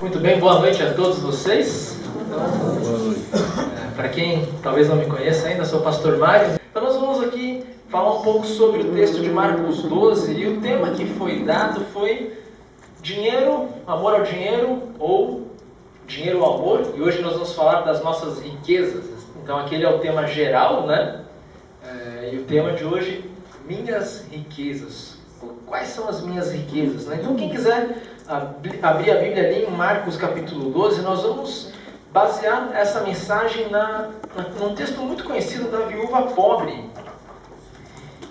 Muito bem, boa noite a todos vocês. Para quem talvez não me conheça ainda, sou o pastor Mário. Então nós vamos aqui falar um pouco sobre o texto de Marcos 12 e o tema que foi dado foi dinheiro, amor ao dinheiro ou dinheiro ao amor. E hoje nós vamos falar das nossas riquezas. Então aquele é o tema geral, né? E o tema de hoje, minhas riquezas. Quais são as minhas riquezas, né? Então quem quiser abrir a Bíblia ali em Marcos capítulo 12, nós vamos basear essa mensagem num texto muito conhecido da viúva pobre.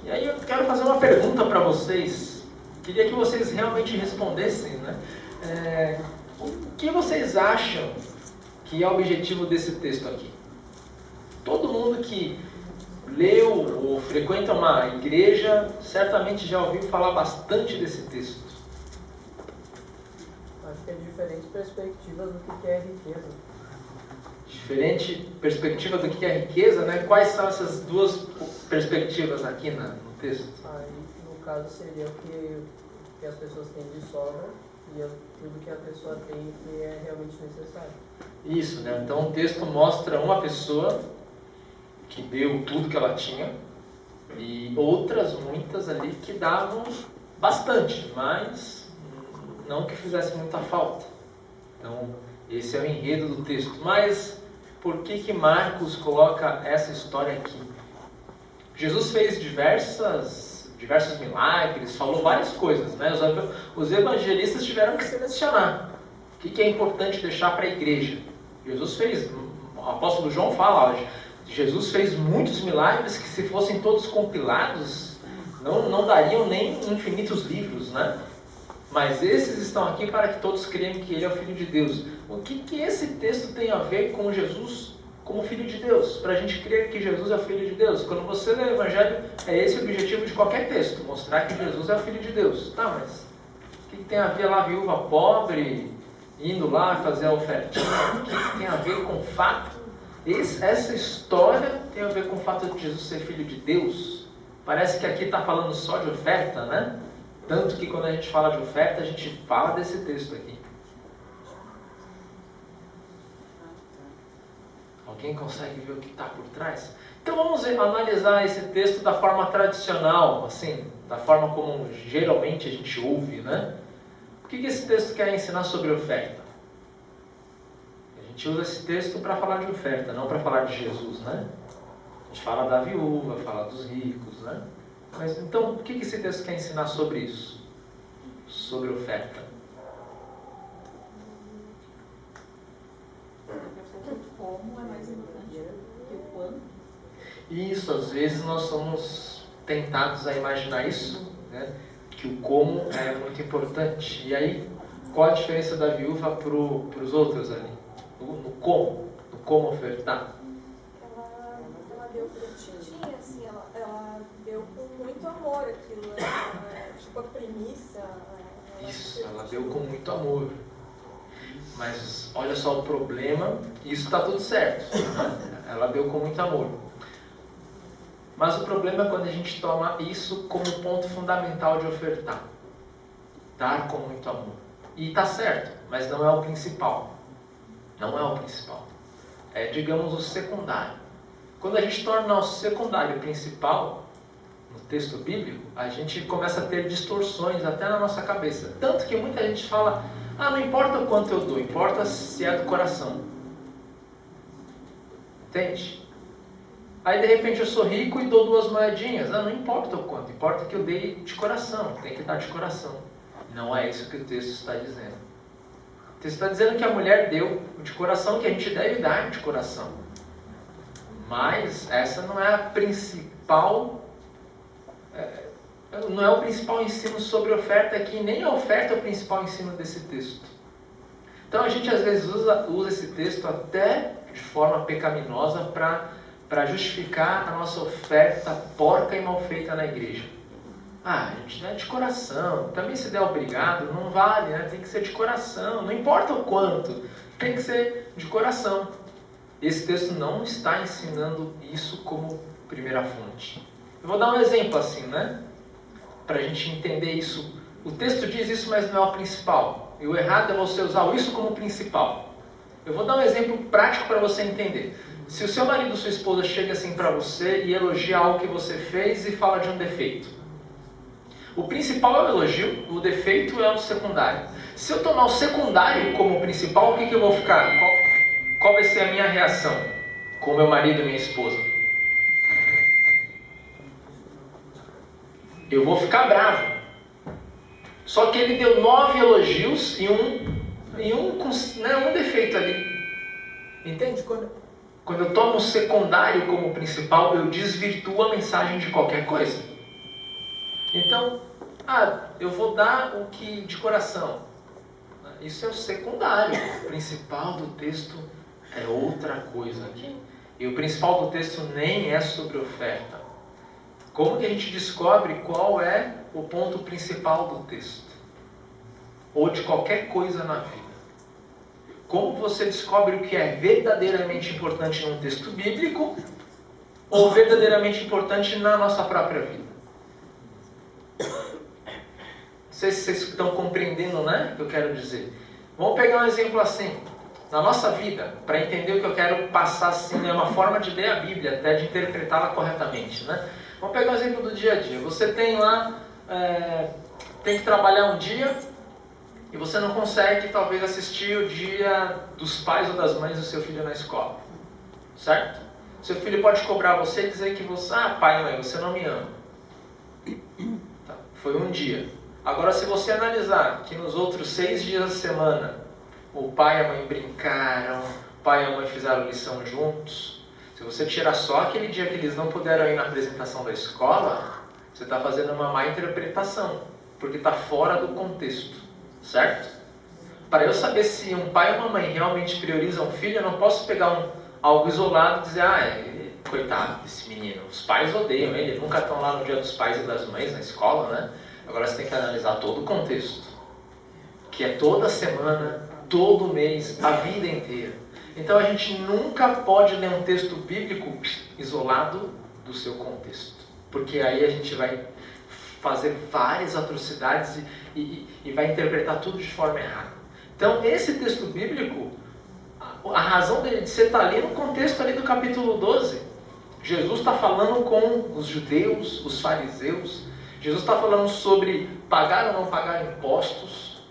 E aí eu quero fazer uma pergunta para vocês. Queria que vocês realmente respondessem, né? O que vocês acham que é o objetivo desse texto aqui? Todo mundo que leu ou frequenta uma igreja certamente já ouviu falar bastante desse texto. Acho que é diferentes perspectivas do que é riqueza. Diferente perspectiva do que é riqueza, né? Quais são essas duas perspectivas aqui no texto? Aí, no caso, seria o que as pessoas têm de sobra e tudo que a pessoa tem que é realmente necessário. Isso, né? Então o texto mostra uma pessoa que deu tudo que ela tinha e outras muitas ali que davam bastante, mas não que fizesse muita falta. Então esse é o enredo do texto. Mas por que Marcos coloca essa história aqui? Jesus fez diversos milagres, falou várias coisas, né? Os evangelistas tiveram que selecionar o que é importante deixar para a igreja. Jesus fez, o apóstolo João fala, Jesus fez muitos milagres que, se fossem todos compilados, não dariam nem infinitos livros, né? Mas esses estão aqui para que todos creiam que Ele é o Filho de Deus. O que esse texto tem a ver com Jesus como Filho de Deus? Para a gente crer que Jesus é o Filho de Deus. Quando você lê o Evangelho, é esse o objetivo de qualquer texto, mostrar que Jesus é o Filho de Deus. Tá, mas o que tem a ver lá a viúva pobre, indo lá fazer a ofertinha? O que tem a ver com o fato? Essa história tem a ver com o fato de Jesus ser Filho de Deus. Parece que aqui está falando só de oferta, né? Tanto que quando a gente fala de oferta, a gente fala desse texto aqui. Alguém consegue ver o que está por trás? Então vamos analisar esse texto da forma tradicional, assim, da forma como geralmente a gente ouve, né? O que esse texto quer ensinar sobre oferta? A gente usa esse texto para falar de oferta, não para falar de Jesus, né? A gente fala da viúva, fala dos ricos, né? Mas então, o que esse texto quer ensinar sobre isso? Sobre oferta. Como é mais importante que o quanto? Isso, às vezes nós somos tentados a imaginar isso, né? Que o como é muito importante. E aí, qual a diferença da viúva para os outros ali? No como ofertar. Ela deu tinha, assim, ela deu com muito amor aquilo, tipo a premissa. Isso, ela deu com muito amor. Mas olha só o problema, isso está tudo certo, né? Ela deu com muito amor. Mas o problema é quando a gente toma isso como ponto fundamental de ofertar. Dar com muito amor. E está certo, mas não é o principal. Não é o principal. É, digamos, o secundário. Quando a gente torna o secundário principal, no texto bíblico, a gente começa a ter distorções até na nossa cabeça. Tanto que muita gente fala, não importa o quanto eu dou, importa se é do coração. Entende? Aí de repente eu sou rico e dou 2 moedinhas. Não importa o quanto, importa que eu dei de coração, tem que dar de coração. Não é isso que o texto está dizendo. O texto está dizendo que a mulher deu de coração, que a gente deve dar de coração. Mas essa não é a principal, não é o principal ensino sobre oferta aqui, nem a oferta é o principal ensino desse texto. Então a gente às vezes usa esse texto até de forma pecaminosa para justificar a nossa oferta porca e mal feita na igreja. A gente dá de coração. Também se der obrigado, não vale, né? Tem que ser de coração. Não importa o quanto, tem que ser de coração. Esse texto não está ensinando isso como primeira fonte. Eu vou dar um exemplo assim, né? Para a gente entender isso. O texto diz isso, mas não é o principal. E o errado é você usar isso como principal. Eu vou dar um exemplo prático para você entender. Se o seu marido ou sua esposa chega assim para você e elogia algo que você fez e fala de um defeito. O principal é o elogio, o defeito é o secundário. Se eu tomar o secundário como principal, o que eu vou ficar? Qual vai ser a minha reação com meu marido e minha esposa? Eu vou ficar bravo. Só que ele deu 9 elogios e um defeito ali. Entende? Quando eu tomo o secundário como principal, eu desvirtuo a mensagem de qualquer coisa. Então, eu vou dar o que de coração. Isso é o secundário. O principal do texto é outra coisa aqui. E o principal do texto nem é sobre oferta. Como que a gente descobre qual é o ponto principal do texto? Ou de qualquer coisa na vida? Como você descobre o que é verdadeiramente importante num texto bíblico ou verdadeiramente importante na nossa própria vida? Não sei se vocês estão compreendendo, né, o que eu quero dizer. Vamos pegar um exemplo assim. Na nossa vida, para entender o que eu quero passar assim, é uma forma de ler a Bíblia, até de interpretá-la corretamente, né? Vamos pegar um exemplo do dia a dia. Você tem lá, tem que trabalhar um dia e você não consegue talvez assistir o dia dos pais ou das mães do seu filho na escola. Certo? Seu filho pode cobrar você e dizer que você, pai e mãe, você não me ama. Tá. Foi um dia. Agora se você analisar que nos outros 6 dias da semana, o pai e a mãe brincaram, o pai e a mãe fizeram lição juntos. Se você tirar só aquele dia que eles não puderam ir na apresentação da escola, você está fazendo uma má interpretação, porque está fora do contexto, certo? Para eu saber se um pai ou uma mãe realmente priorizam o filho, eu não posso pegar algo isolado e dizer, coitado desse menino, os pais odeiam ele, nunca estão lá no dia dos pais e das mães na escola, né? Agora você tem que analisar todo o contexto, que é toda semana, todo mês, a vida inteira. Então a gente nunca pode ler um texto bíblico isolado do seu contexto, porque aí a gente vai fazer várias atrocidades e vai interpretar tudo de forma errada. Então esse texto bíblico, a razão dele de ser está ali no contexto ali do capítulo 12. Jesus está falando com os judeus, os fariseus. Jesus está falando sobre pagar ou não pagar impostos.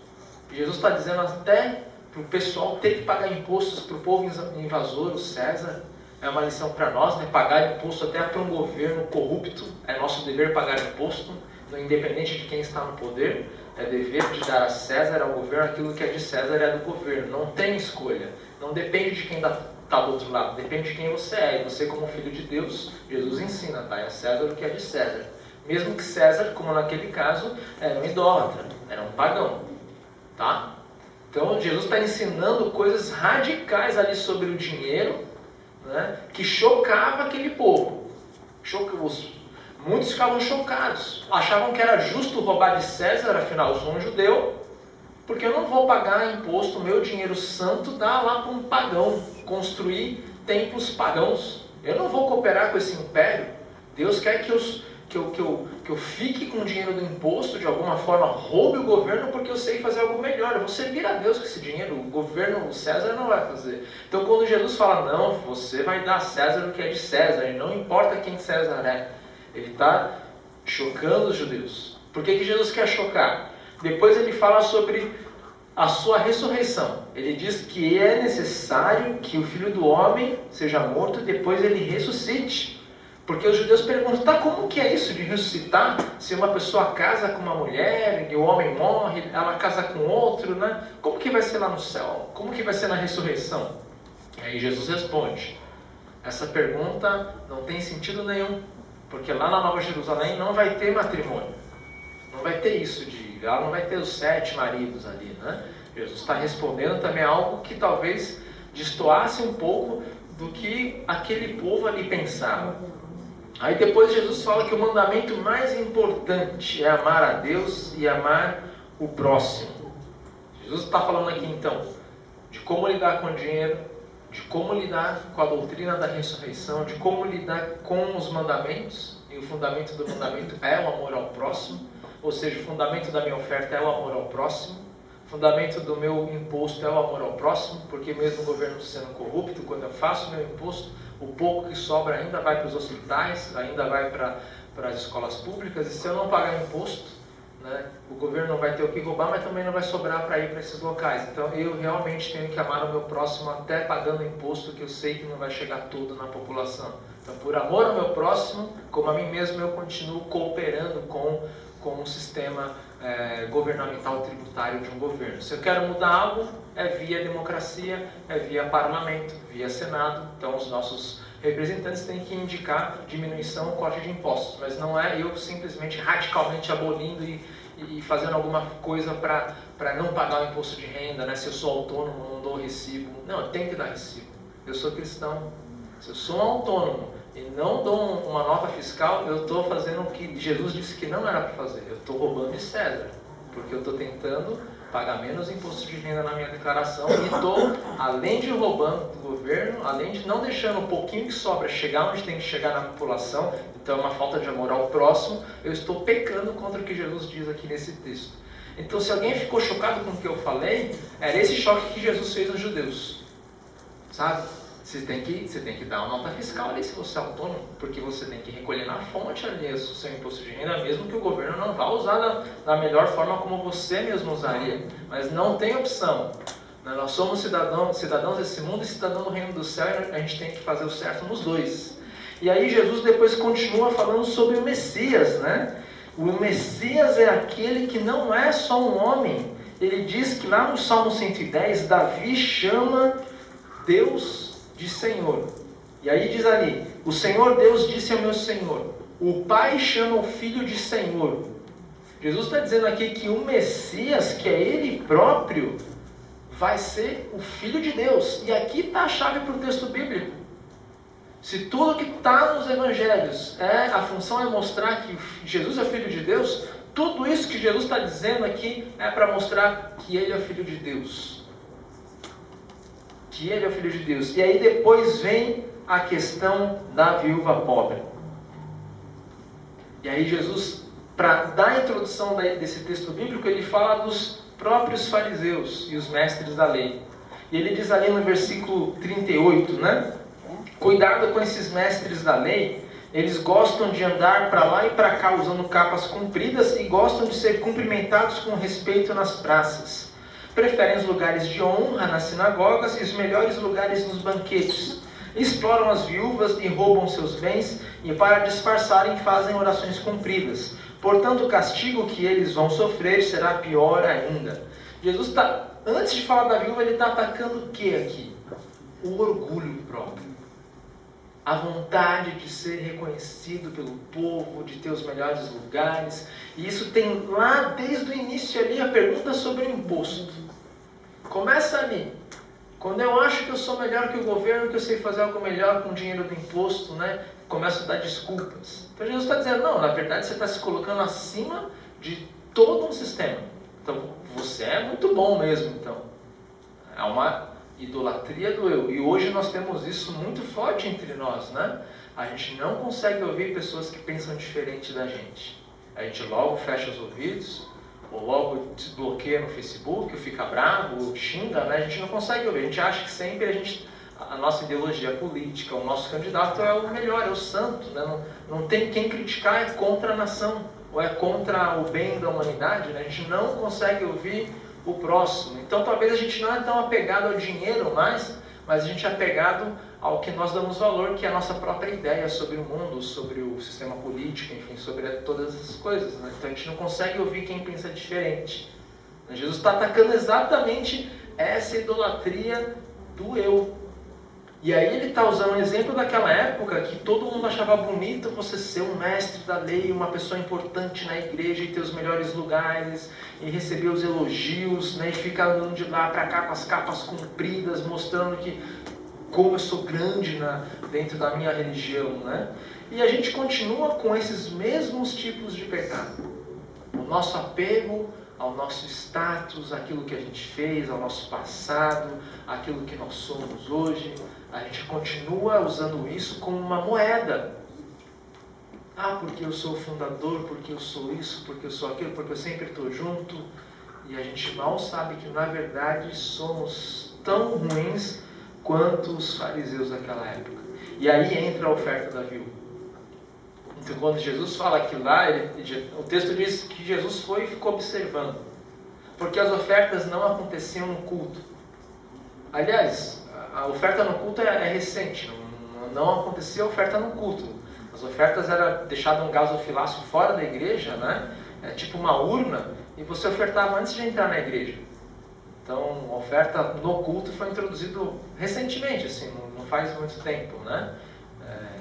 Jesus está dizendo até para o pessoal ter que pagar impostos para o povo invasor, o César. É uma lição para nós, né? Pagar imposto até para um governo corrupto. É nosso dever pagar imposto, independente de quem está no poder. É dever de dar a César, ao governo, aquilo que é de César é do governo. Não tem escolha. Não depende de quem está do outro lado. Depende de quem você é. E você, como filho de Deus, Jesus ensina, tá? É a César o que é de César. Mesmo que César, como naquele caso, era um idólatra, era um pagão. Tá? Então Jesus está ensinando coisas radicais ali sobre o dinheiro, né, que chocava aquele povo. Muitos ficavam chocados, achavam que era justo roubar de César, afinal eu sou um judeu, porque eu não vou pagar imposto, meu dinheiro santo dá lá para um pagão, construir templos pagãos. Eu não vou cooperar com esse império. Deus quer que eu fique com o dinheiro do imposto, de alguma forma roube o governo, porque eu sei fazer algo melhor. Eu vou servir a Deus com esse dinheiro, o governo, o César não vai fazer. Então quando Jesus fala, não, você vai dar a César o que é de César, e não importa quem César é, ele está chocando os judeus. Por que Jesus quer chocar? Depois ele fala sobre a sua ressurreição. Ele diz que é necessário que o Filho do Homem seja morto e depois ele ressuscite. Porque os judeus perguntam, como que é isso de ressuscitar? Se uma pessoa casa com uma mulher e o homem morre, ela casa com outro, né? Como que vai ser lá no céu? Como que vai ser na ressurreição? E aí Jesus responde, essa pergunta não tem sentido nenhum, porque lá na Nova Jerusalém não vai ter matrimônio. Não vai ter isso, ela não vai ter os 7 maridos ali, né? Jesus está respondendo também algo que talvez destoasse um pouco do que aquele povo ali pensava. Aí depois Jesus fala que o mandamento mais importante é amar a Deus e amar o próximo. Jesus está falando aqui então de como lidar com o dinheiro, de como lidar com a doutrina da ressurreição, de como lidar com os mandamentos. E o fundamento do mandamento é o amor ao próximo, ou seja, o fundamento da minha oferta é o amor ao próximo. O fundamento do meu imposto é o amor ao próximo, porque mesmo o governo sendo corrupto, quando eu faço meu imposto, o pouco que sobra ainda vai para os hospitais, ainda vai para as escolas públicas, e se eu não pagar imposto, né, o governo não vai ter o que roubar, mas também não vai sobrar para ir para esses locais. Então eu realmente tenho que amar o meu próximo até pagando imposto que eu sei que não vai chegar todo na população. Então, por amor ao meu próximo, como a mim mesmo, eu continuo cooperando com o sistema governamental tributário de um governo. Se eu quero mudar algo, é via democracia, é via parlamento, via senado. Então os nossos representantes têm que indicar diminuição ou corte de impostos, mas não é eu simplesmente radicalmente abolindo e fazendo alguma coisa para não pagar o imposto de renda, né? Se eu sou autônomo, não dou recibo. Não, eu tenho que dar recibo. Eu sou cristão. Se eu sou um autônomo e não dou uma nota fiscal, eu estou fazendo o que Jesus disse que não era para fazer. Eu estou roubando de César, porque eu estou tentando pagar menos imposto de renda na minha declaração e estou, além de roubando do governo, além de não deixando um pouquinho que sobra chegar onde tem que chegar na população, então é uma falta de amor ao próximo, eu estou pecando contra o que Jesus diz aqui nesse texto. Então, se alguém ficou chocado com o que eu falei, era esse choque que Jesus fez aos judeus, sabe? Você tem que dar uma nota fiscal ali se você é autônomo, porque você tem que recolher na fonte ali o seu imposto de renda, mesmo que o governo não vá usar da melhor forma como você mesmo usaria. Mas não tem opção. Nós somos cidadãos desse mundo e cidadão do reino do céu, e a gente tem que fazer o certo nos dois. E aí Jesus depois continua falando sobre o Messias, né? O Messias é aquele que não é só um homem. Ele diz que lá no Salmo 110, Davi chama Deus de Senhor. E aí diz ali, o Senhor Deus disse ao meu Senhor, o Pai chama o Filho de Senhor. Jesus está dizendo aqui que o Messias, que é Ele próprio, vai ser o Filho de Deus. E aqui está a chave para o texto bíblico. Se tudo que está nos evangelhos, a função é mostrar que Jesus é Filho de Deus, tudo isso que Jesus está dizendo aqui é para mostrar que Ele é Filho de Deus. Que Ele é o Filho de Deus. E aí depois vem a questão da viúva pobre. E aí Jesus, para dar a introdução desse texto bíblico, ele fala dos próprios fariseus e os mestres da lei. E ele diz ali no versículo 38, né? Cuidado com esses mestres da lei, eles gostam de andar para lá e para cá usando capas compridas e gostam de ser cumprimentados com respeito nas praças. Preferem os lugares de honra nas sinagogas e os melhores lugares nos banquetes. Exploram as viúvas e roubam seus bens, e para disfarçarem fazem orações compridas. Portanto, o castigo que eles vão sofrer será pior ainda. Jesus está, antes de falar da viúva, ele está atacando o que aqui? O orgulho próprio. A vontade de ser reconhecido pelo povo, de ter os melhores lugares. E isso tem lá desde o início ali a pergunta sobre o imposto. Começa ali. Quando eu acho que eu sou melhor que o governo, que eu sei fazer algo melhor com o dinheiro do imposto, né? Começo a dar desculpas. Então Jesus está dizendo, não, na verdade você está se colocando acima de todo um sistema. Então você é muito bom mesmo, então. É uma idolatria do eu. E hoje nós temos isso muito forte entre nós, né? A gente não consegue ouvir pessoas que pensam diferente da gente. A gente logo fecha os ouvidos, ou logo desbloqueia no Facebook, ou fica bravo, ou xinga, né? A gente não consegue ouvir. A gente acha que sempre a nossa ideologia política, o nosso candidato é o melhor, é o santo, né? Não tem quem criticar, é contra a nação, ou é contra o bem da humanidade, né? A gente não consegue ouvir o próximo. Então talvez a gente não é tão apegado ao dinheiro mais, mas a gente é apegado ao que nós damos valor, que é a nossa própria ideia sobre o mundo, sobre o sistema político, enfim, sobre todas essas coisas, né? Então a gente não consegue ouvir quem pensa diferente. Jesus está atacando exatamente essa idolatria do eu. E aí ele está usando um exemplo daquela época que todo mundo achava bonito você ser um mestre da lei, uma pessoa importante na igreja e ter os melhores lugares e receber os elogios, né, e ficar andando de lá para cá com as capas compridas, mostrando que como eu sou grande dentro da minha religião, né? E a gente continua com esses mesmos tipos de pecado. O nosso apego ao nosso status, aquilo que a gente fez, ao nosso passado, aquilo que nós somos hoje, a gente continua usando isso como uma moeda. Ah, porque eu sou o fundador, porque eu sou isso, porque eu sou aquilo, porque eu sempre estou junto. e a gente mal sabe que na verdade somos tão ruins quanto os fariseus daquela época. E aí entra a oferta da viúva. Então quando Jesus fala aquilo lá, o texto diz que Jesus foi e ficou observando. Porque as ofertas não aconteciam no culto. Aliás, a oferta no culto é recente, não acontecia oferta no culto. As ofertas eram deixadas um gasofilácio fora da igreja, né? Tipo uma urna, e você ofertava antes de entrar na igreja. Então, a oferta no culto foi introduzido recentemente, assim, não faz muito tempo, né?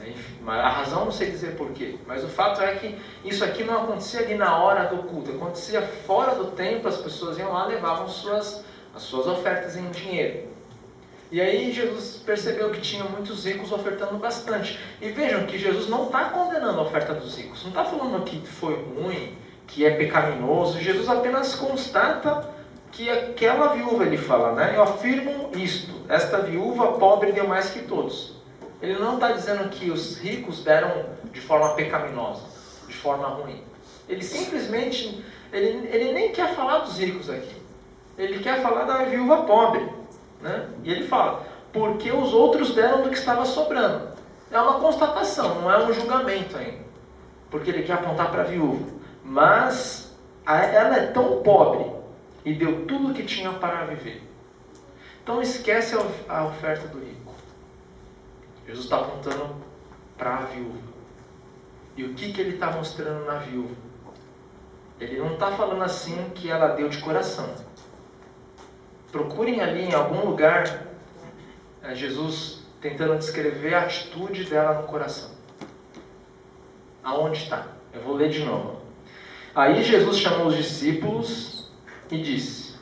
Enfim, a razão não sei dizer porquê, mas o fato é que isso aqui não acontecia ali na hora do culto, acontecia fora do templo, as pessoas iam lá e levavam as suas ofertas em dinheiro. E aí Jesus percebeu que tinha muitos ricos ofertando bastante. E vejam que Jesus não está condenando a oferta dos ricos, não está falando que foi ruim, que é pecaminoso. Jesus apenas constata que aquela viúva, ele fala, né? Eu afirmo isto, esta viúva pobre deu mais que todos. Ele não está dizendo que os ricos deram de forma pecaminosa, de forma ruim. Ele simplesmente, ele nem quer falar dos ricos aqui. Ele quer falar da viúva pobre, né? E ele fala, porque os outros deram do que estava sobrando. É uma constatação, não é um julgamento ainda. Porque ele quer apontar para a viúva. Mas ela é tão pobre e deu tudo o que tinha para viver. Então esquece a oferta do rico. Jesus está apontando para a viúva. E o que ele está mostrando na viúva? Ele não está falando assim que ela deu de coração. Procurem ali em algum lugar Jesus tentando descrever a atitude dela no coração. Aonde está? Eu vou ler de novo. Aí Jesus chamou os discípulos e disse...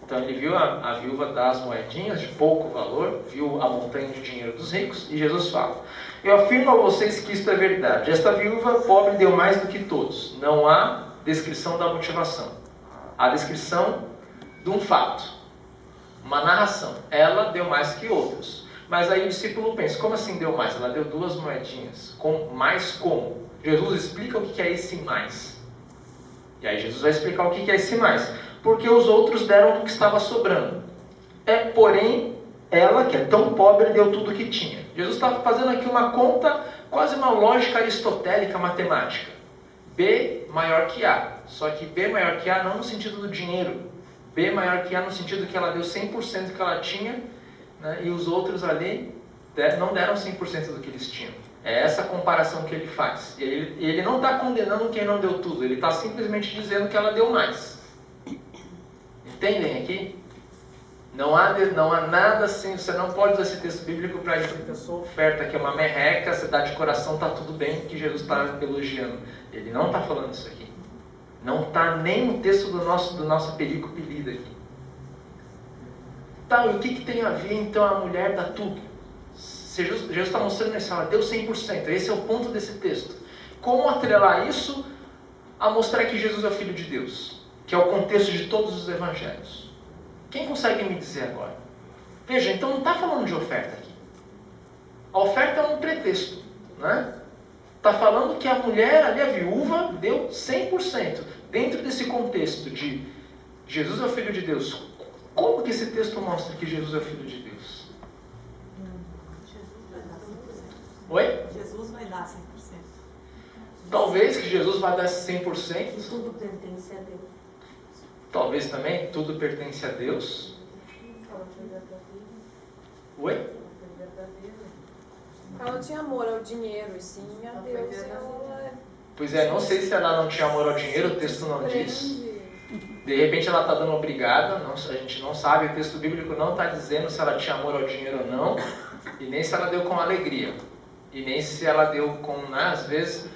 Então ele viu a viúva das moedinhas de pouco valor, viu a montanha de dinheiro dos ricos, e Jesus fala, eu afirmo a vocês que isto é verdade, esta viúva pobre deu mais do que todos. Não há descrição da motivação, há descrição de um fato, uma narração. Ela deu mais que outros. Mas aí o discípulo pensa, como assim deu mais? Ela deu 2 moedinhas, mais como? Jesus explica o que é esse mais. E aí Jesus vai explicar o que é esse mais. Porque os outros deram do que estava sobrando. Porém, ela, que é tão pobre, deu tudo o que tinha. Jesus está fazendo aqui uma conta, quase uma lógica aristotélica matemática. B maior que A. Só que B maior que A não no sentido do dinheiro. B maior que A no sentido que ela deu 100% que ela tinha, né, e os outros ali não deram 100% do que eles tinham. É essa comparação que ele faz. Ele não está condenando quem não deu tudo. Ele está simplesmente dizendo que ela deu mais. Entendem aqui? Não há nada assim, você não pode usar esse texto bíblico para dizer que a sua oferta aqui é uma merreca, você dá de coração, está tudo bem, que Jesus está elogiando. Ele não está falando isso aqui. Não está nem no texto do nosso perícope lido aqui. Tá, e o que tem a ver então a mulher dá tudo? Jesus está mostrando isso, ela deu 100%, esse é o ponto desse texto. Como atrelar isso a mostrar que Jesus é o Filho de Deus? Que é o contexto de todos os evangelhos. Quem consegue me dizer agora? Veja, então não está falando de oferta aqui. A oferta é um pretexto, né? Está falando que a mulher ali, a viúva, deu 100%. Dentro desse contexto de Jesus é o Filho de Deus, como que esse texto mostra que Jesus é o Filho de Deus? Oi? Jesus vai dar 100%. Talvez que Jesus vai dar 100%. E tudo pertence a Deus. Talvez também tudo pertence a Deus. Oi? Ela não tinha amor ao dinheiro, e sim a Deus. Pois é, não sei se ela não tinha amor ao dinheiro, o texto não diz. De repente ela está dando obrigada, a gente não sabe, o texto bíblico não está dizendo se ela tinha amor ao dinheiro ou não, e nem se ela deu com alegria, e nem se ela deu com, né, às vezes,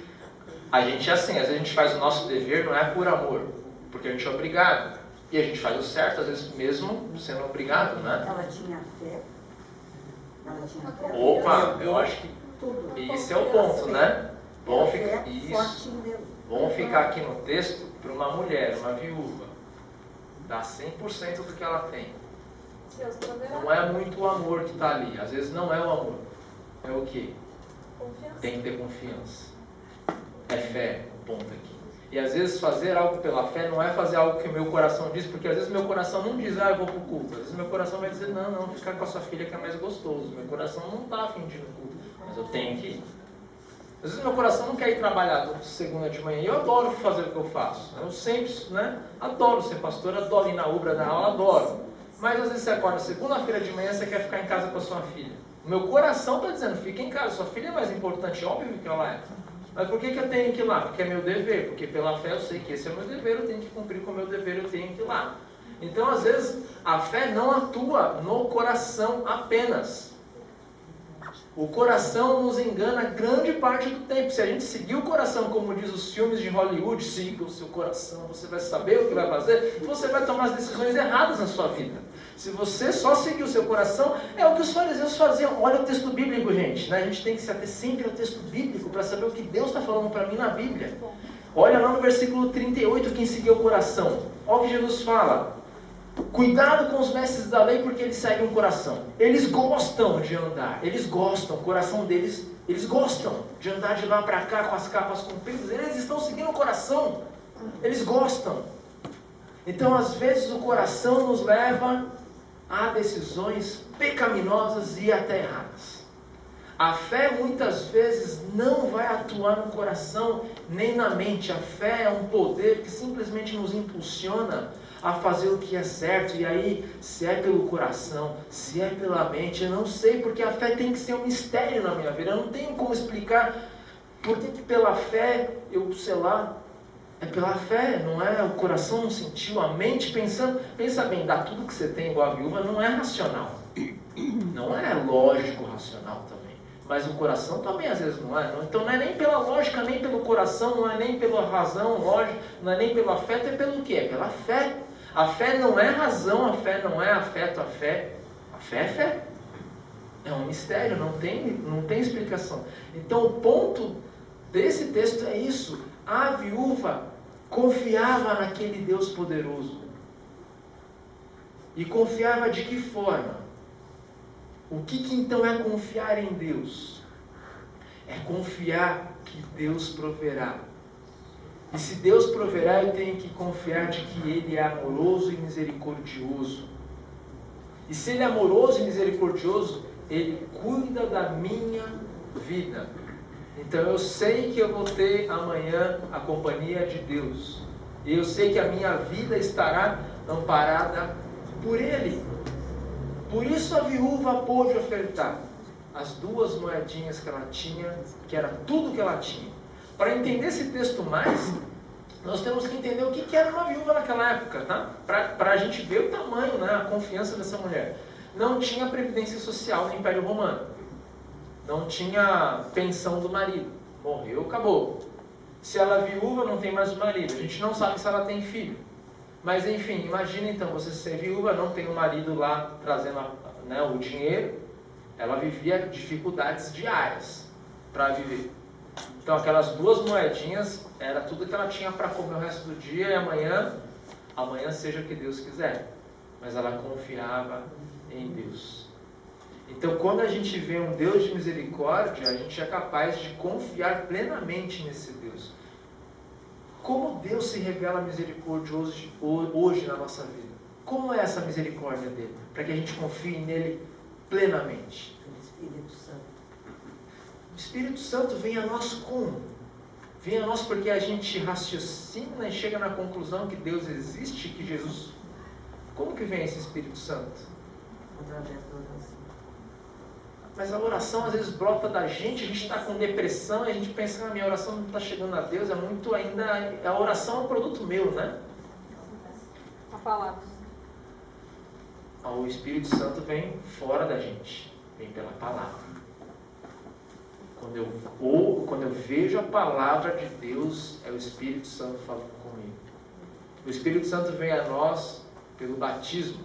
a gente é assim, às vezes a gente faz o nosso dever, não é por amor, porque a gente é obrigado, e a gente faz o certo, às vezes mesmo sendo obrigado, né? Ela tinha fé. Ela tinha fé. Opa, eu acho que Tudo. esse é o ponto, né? Bom Fé ficar, forte em Deus. bom ficar aqui no texto para uma mulher, uma viúva, dá 100% do que ela tem. Não é muito o amor que está ali, às vezes não é o amor. É o quê? Confiança. Tem que ter confiança. É fé, o ponto aqui. E às vezes fazer algo pela fé não é fazer algo que o meu coração diz, porque às vezes meu coração não diz, eu vou pro culto. Às vezes meu coração vai dizer, não, ficar com a sua filha que é mais gostoso. Meu coração não está afim de ir no culto, mas eu tenho que ir. Às vezes meu coração não quer ir trabalhar segunda de manhã, e eu adoro fazer o que eu faço. Eu sempre, adoro ser pastor, adoro ir na ubra, na aula, adoro. Mas às vezes você acorda segunda-feira de manhã, você quer ficar em casa com a sua filha. O meu coração está dizendo, fica em casa, sua filha é mais importante, óbvio que ela é. Mas por que eu tenho que ir lá? Porque é meu dever, porque pela fé eu sei que esse é o meu dever, eu tenho que cumprir com o meu dever, eu tenho que ir lá. Então, às vezes, a fé não atua no coração apenas. O coração nos engana grande parte do tempo. Se a gente seguir o coração, como diz os filmes de Hollywood, siga o seu coração, você vai saber o que vai fazer, você vai tomar as decisões erradas na sua vida. Se você só seguir o seu coração, é o que os fariseus faziam. Olha o texto bíblico, gente. A gente tem que se ater sempre ao texto bíblico para saber o que Deus está falando para mim na Bíblia. Olha lá no versículo 38, quem seguiu o coração. Olha o que Jesus fala. Cuidado com os mestres da lei, porque eles seguem o coração. Eles gostam de andar. Eles gostam, o coração deles, eles gostam de andar de lá para cá com as capas compridas. Eles estão seguindo o coração. Eles gostam. Então, às vezes, o coração nos leva a decisões pecaminosas e até erradas. A fé muitas vezes não vai atuar no coração nem na mente. A fé é um poder que simplesmente nos impulsiona a fazer o que é certo. E aí, se é pelo coração, se é pela mente, eu não sei, porque a fé tem que ser um mistério na minha vida. Eu não tenho como explicar por que pela fé, é pela fé, não é? O coração não sentiu, a mente pensando. Pensa bem, dar tudo que você tem igual a viúva não é racional. Não é lógico racional também. Mas o coração também às vezes não é. Então não é nem pela lógica, nem pelo coração, não é nem pela razão, lógica, não é nem pelo afeto, é pelo quê? É pela fé. A fé não é razão, a fé não é afeto, a fé é fé. É um mistério, não tem explicação. Então o ponto desse texto é isso. A viúva confiava naquele Deus poderoso. E confiava de que forma? O que então é confiar em Deus? É confiar que Deus proverá. E se Deus proverá, eu tenho que confiar de que Ele é amoroso e misericordioso. E se Ele é amoroso e misericordioso, Ele cuida da minha vida. Então eu sei que eu vou ter amanhã a companhia de Deus. E eu sei que a minha vida estará amparada por Ele. Por isso a viúva pôde ofertar as 2 moedinhas que ela tinha, que era tudo que ela tinha. Para entender esse texto mais, nós temos que entender o que era uma viúva naquela época, tá? Para a gente ver o tamanho, a confiança dessa mulher. Não tinha previdência social no Império Romano. Não tinha pensão do marido. Morreu, acabou. Se ela é viúva, não tem mais o marido. A gente não sabe se ela tem filho. Mas enfim, imagina então você ser viúva, não tem um marido lá trazendo o dinheiro. Ela vivia dificuldades diárias para viver. Então aquelas 2 moedinhas era tudo que ela tinha para comer o resto do dia, e amanhã seja o que Deus quiser. Mas ela confiava em Deus. Então quando a gente vê um Deus de misericórdia, a gente é capaz de confiar plenamente nesse Deus. Como Deus se revela misericordioso hoje na nossa vida? Como é essa misericórdia dele? Para que a gente confie nele plenamente. O Espírito Santo. O Espírito Santo vem a nós como? Vem a nós porque a gente raciocina e chega na conclusão que Deus existe, que Jesus... Como que vem esse Espírito Santo? Através da oração. Mas a oração às vezes brota da gente, a gente está com depressão e a gente pensa que a minha oração não está chegando a Deus, é muito ainda... A oração é um produto meu, né? A palavra. O Espírito Santo vem fora da gente, vem pela palavra. Quando eu vejo a palavra de Deus, é o Espírito Santo falando comigo. O Espírito Santo vem a nós pelo batismo.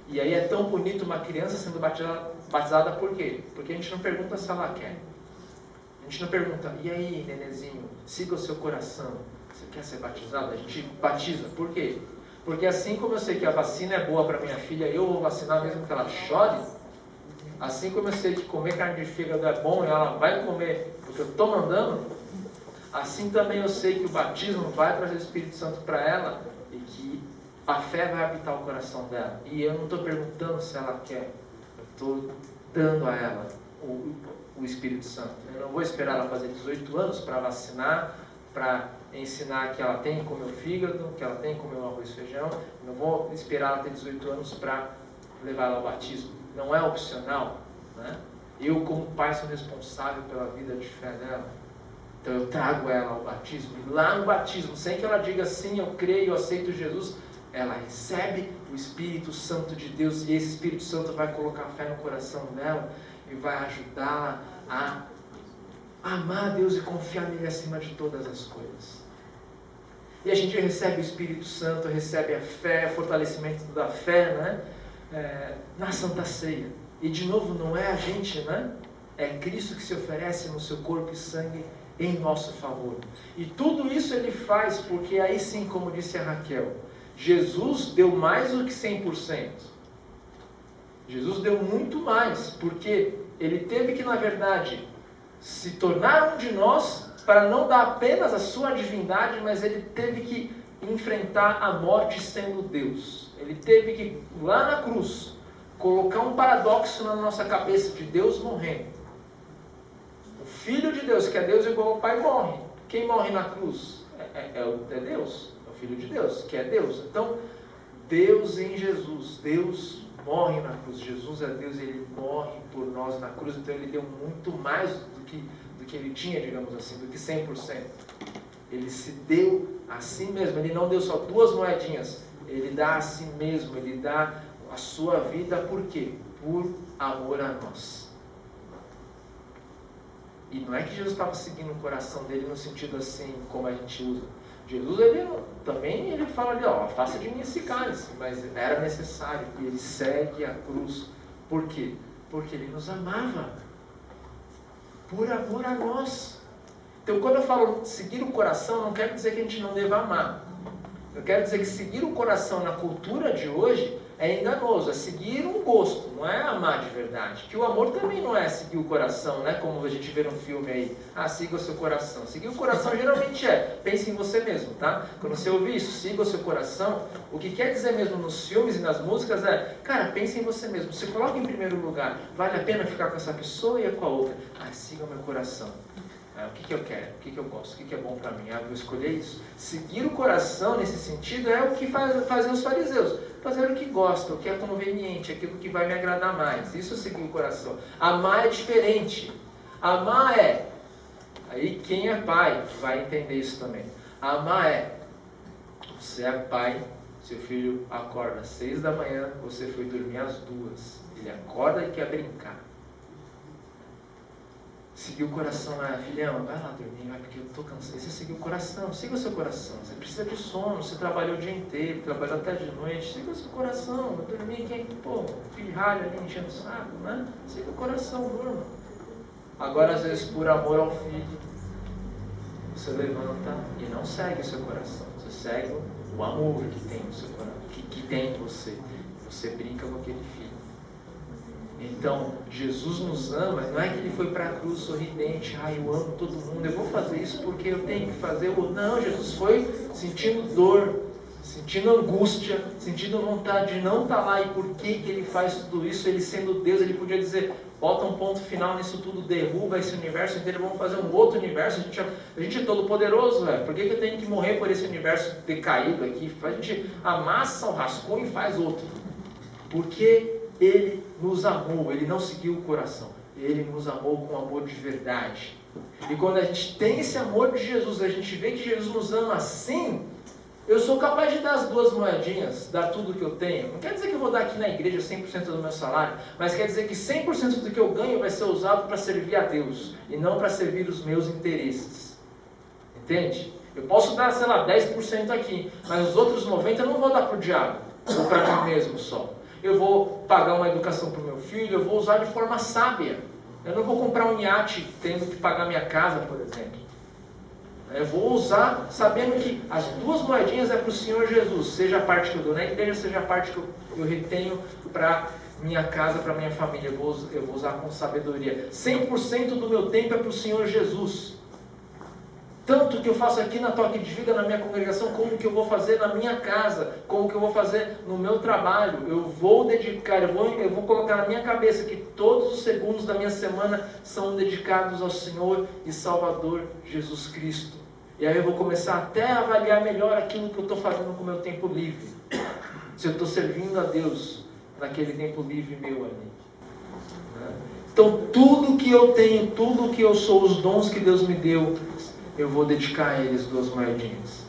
E aí é tão bonito uma criança sendo batizada por quê? Porque a gente não pergunta se ela quer. A gente não pergunta, e aí, nenenzinho, siga o seu coração. Você quer ser batizado? A gente batiza. Por quê? Porque assim como eu sei que a vacina é boa para minha filha, eu vou vacinar mesmo que ela chore. Assim como eu sei que comer carne de fígado é bom e ela vai comer porque eu estou mandando. assim também eu sei que o batismo vai trazer o Espírito Santo para ela e que a fé vai habitar o coração dela. E eu não estou perguntando se ela quer, eu estou dando a ela o Espírito Santo. Eu não vou esperar ela fazer 18 anos para vacinar, para ensinar que ela tem que comer o fígado, que ela tem que comer o arroz e feijão. Eu não vou esperar ela ter 18 anos para levar ela ao batismo. Não é opcional, né? Eu, como pai, sou responsável pela vida de fé dela. Então eu trago ela ao batismo. E lá no batismo, sem que ela diga sim, eu creio, eu aceito Jesus, ela recebe o Espírito Santo de Deus. E esse Espírito Santo vai colocar fé no coração dela e vai ajudá-la a amar a Deus e confiar nele acima de todas as coisas. E a gente recebe o Espírito Santo, recebe a fé, fortalecimento da fé, né? Na Santa Ceia. E de novo, não é a gente, né? É Cristo que se oferece no seu corpo e sangue em nosso favor. E tudo isso ele faz porque aí sim, como disse a Raquel, Jesus deu mais do que 100%. Jesus deu muito mais, porque ele teve que, na verdade, se tornar um de nós para não dar apenas a sua divindade, mas ele teve que enfrentar a morte sendo Deus. Ele teve que, lá na cruz, colocar um paradoxo na nossa cabeça de Deus morrendo. O Filho de Deus, que é Deus igual ao Pai, morre. Quem morre na cruz? É Deus. É o Filho de Deus, que é Deus. Então, Deus em Jesus. Deus morre na cruz. Jesus é Deus e ele morre por nós na cruz. Então, ele deu muito mais do que ele tinha, digamos assim, do que 100%. Ele se deu a si mesmo. Ele não deu só 2 moedinhas. Ele dá a si mesmo. Ele dá a sua vida, por quê? Por amor a nós. E não é que Jesus estava seguindo o coração dele no sentido assim, como a gente usa. Jesus, ele fala ali, afasta de mim esse cálice, mas era necessário. E ele segue a cruz. Por quê? Porque ele nos amava. Por amor a nós. Então, quando eu falo seguir o coração, não quer dizer que a gente não deva amar. Eu quero dizer que seguir o coração na cultura de hoje é enganoso, é seguir um gosto, não é amar de verdade. Que o amor também não é seguir o coração, né? Como a gente vê no filme aí, siga o seu coração. Seguir o coração geralmente pense em você mesmo, tá? Quando você ouvir isso, siga o seu coração, o que quer dizer mesmo nos filmes e nas músicas cara, pense em você mesmo, se coloca em primeiro lugar, vale a pena ficar com essa pessoa e com a outra? Siga o meu coração. O que eu quero, o que eu gosto, o que é bom para mim, eu vou escolher isso. Seguir o coração nesse sentido é o que fazem os fariseus, fazer o que gosta, o que é conveniente, aquilo que vai me agradar mais. Isso é seguir o coração. Amar é diferente. Amar aí quem é pai vai entender isso também. Amar você é pai, seu filho acorda às 6 da manhã, você foi dormir às 2, ele acorda e quer brincar. Seguir o coração, filhão, vai lá dormir, porque eu estou cansado. Você seguiu o coração, siga o seu coração. Você precisa de sono, você trabalhou o dia inteiro, trabalhou até de noite. Siga o seu coração, vai dormir, pirralho ali enchendo o saco, né? Siga o coração, durma. Agora, às vezes, por amor ao filho, você levanta e não segue o seu coração. Você segue o amor que tem no seu coração, que tem em você. Você brinca com aquele filho. Então, Jesus nos ama, não é que ele foi para a cruz sorridente, eu amo todo mundo, eu vou fazer isso porque eu tenho que fazer. Não, Jesus foi sentindo dor, sentindo angústia, sentindo vontade de não estar lá. E por que ele faz tudo isso? Ele sendo Deus, ele podia dizer, bota um ponto final nisso tudo, derruba esse universo inteiro, vamos fazer um outro universo. A gente é todo poderoso, por que eu tenho que morrer por esse universo decaído aqui? A gente amassa o rascunho e faz outro. Porque ele nos amou, ele não seguiu o coração, ele nos amou com amor de verdade. E quando a gente tem esse amor de Jesus, a gente vê que Jesus nos ama assim, eu sou capaz de dar as 2 moedinhas, dar tudo que eu tenho. Não quer dizer que eu vou dar aqui na igreja 100% do meu salário, mas quer dizer que 100% do que eu ganho vai ser usado para servir a Deus, e não para servir os meus interesses. Entende? Eu posso dar, 10% aqui, mas os outros 90% eu não vou dar para o diabo, ou para mim mesmo só. Eu vou pagar uma educação para o meu filho, eu vou usar de forma sábia. Eu não vou comprar um iate tendo que pagar minha casa, por exemplo. Eu vou usar sabendo que as 2 moedinhas é para o Senhor Jesus, seja a parte que eu dou na igreja, seja a parte que eu retenho para minha casa, para minha família. Eu vou usar com sabedoria. 100% do meu tempo é para o Senhor Jesus. Tanto que eu faço aqui na Toque de Vida, na minha congregação, como que eu vou fazer na minha casa, como que eu vou fazer no meu trabalho. Eu vou dedicar, eu vou colocar na minha cabeça que todos os segundos da minha semana são dedicados ao Senhor e Salvador Jesus Cristo. E aí eu vou começar até a avaliar melhor aquilo que eu estou fazendo com o meu tempo livre. Se eu estou servindo a Deus naquele tempo livre meu ali. Então tudo que eu tenho, tudo que eu sou, os dons que Deus me deu, eu vou dedicar a eles 2 moedinhas.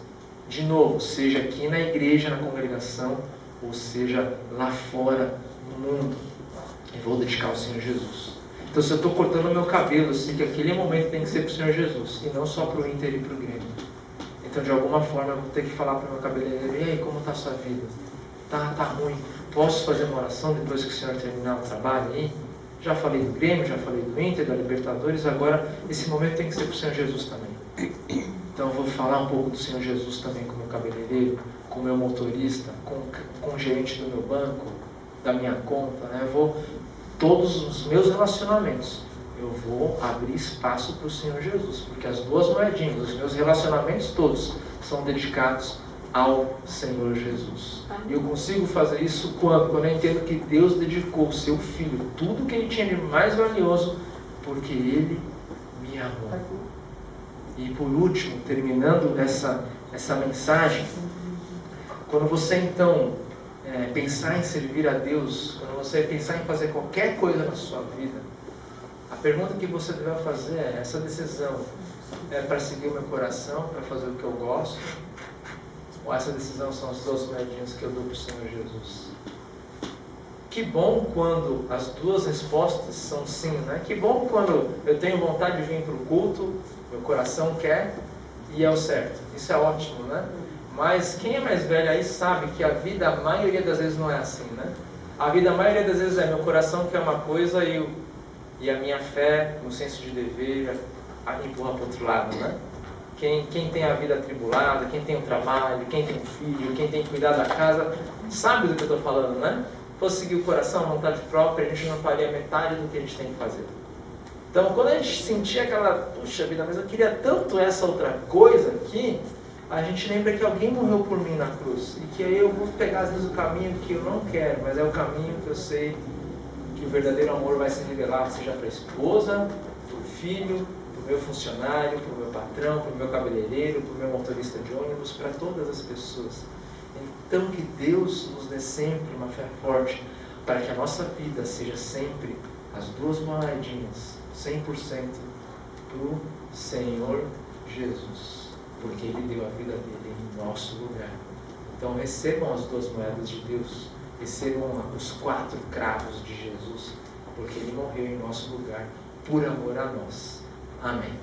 De novo, seja aqui na igreja, na congregação, ou seja lá fora, no mundo. Eu vou dedicar ao Senhor Jesus. Então se eu estou cortando o meu cabelo, eu sei que aquele momento tem que ser para o Senhor Jesus, e não só para o Inter e para o Grêmio. Então de alguma forma eu vou ter que falar para o meu cabeleireiro: e aí, como está a sua vida? Tá ruim. Posso fazer uma oração depois que o Senhor terminar o trabalho aí? Já falei do Grêmio, já falei do Inter, da Libertadores, agora esse momento tem que ser para o Senhor Jesus também. Então eu vou falar um pouco do Senhor Jesus também com o meu cabeleireiro, com o meu motorista, com o gerente do meu banco, da minha conta, né? Todos os meus relacionamentos, eu vou abrir espaço para o Senhor Jesus, porque as 2 moedinhas, os meus relacionamentos todos são dedicados ao Senhor Jesus. E eu consigo fazer isso quando eu entendo que Deus dedicou o seu Filho, tudo que Ele tinha de mais valioso, porque Ele me amou. E por último, terminando essa mensagem, quando você então pensar em servir a Deus, quando você pensar em fazer qualquer coisa na sua vida, a pergunta que você deve fazer é: essa decisão é para seguir o meu coração, para fazer o que eu gosto? Ou essa decisão são as 2 moedinhas que eu dou para o Senhor Jesus? Que bom quando as 2 respostas são sim, né? Que bom quando eu tenho vontade de vir para o culto, meu coração quer e é o certo. Isso é ótimo, né? Mas quem é mais velho aí sabe que a vida, a maioria das vezes, não é assim, né? A vida, a maioria das vezes, é meu coração quer uma coisa e a minha fé, no senso de dever, empurra para o outro lado, né? Quem tem a vida atribulada, quem tem o trabalho, quem tem o filho, quem tem que cuidar da casa, sabe do que eu estou falando, né? Se fosse seguir o coração, a vontade própria, a gente não faria metade do que a gente tem que fazer. Então, quando a gente sentia aquela, puxa vida, mas eu queria tanto essa outra coisa aqui, a gente lembra que alguém morreu por mim na cruz. E que aí eu vou pegar, às vezes, o caminho que eu não quero, mas é o caminho que eu sei que o verdadeiro amor vai se revelar, seja para a esposa, para o filho, para o meu funcionário, para o meu patrão, para o meu cabeleireiro, para o meu motorista de ônibus, para todas as pessoas. Então que Deus nos dê sempre uma fé forte, para que a nossa vida seja sempre as 2 moedinhas, 100% para o Senhor Jesus, porque Ele deu a vida dele em nosso lugar. Então recebam as 2 moedas de Deus, recebam os 4 cravos de Jesus, porque Ele morreu em nosso lugar por amor a nós. Amém.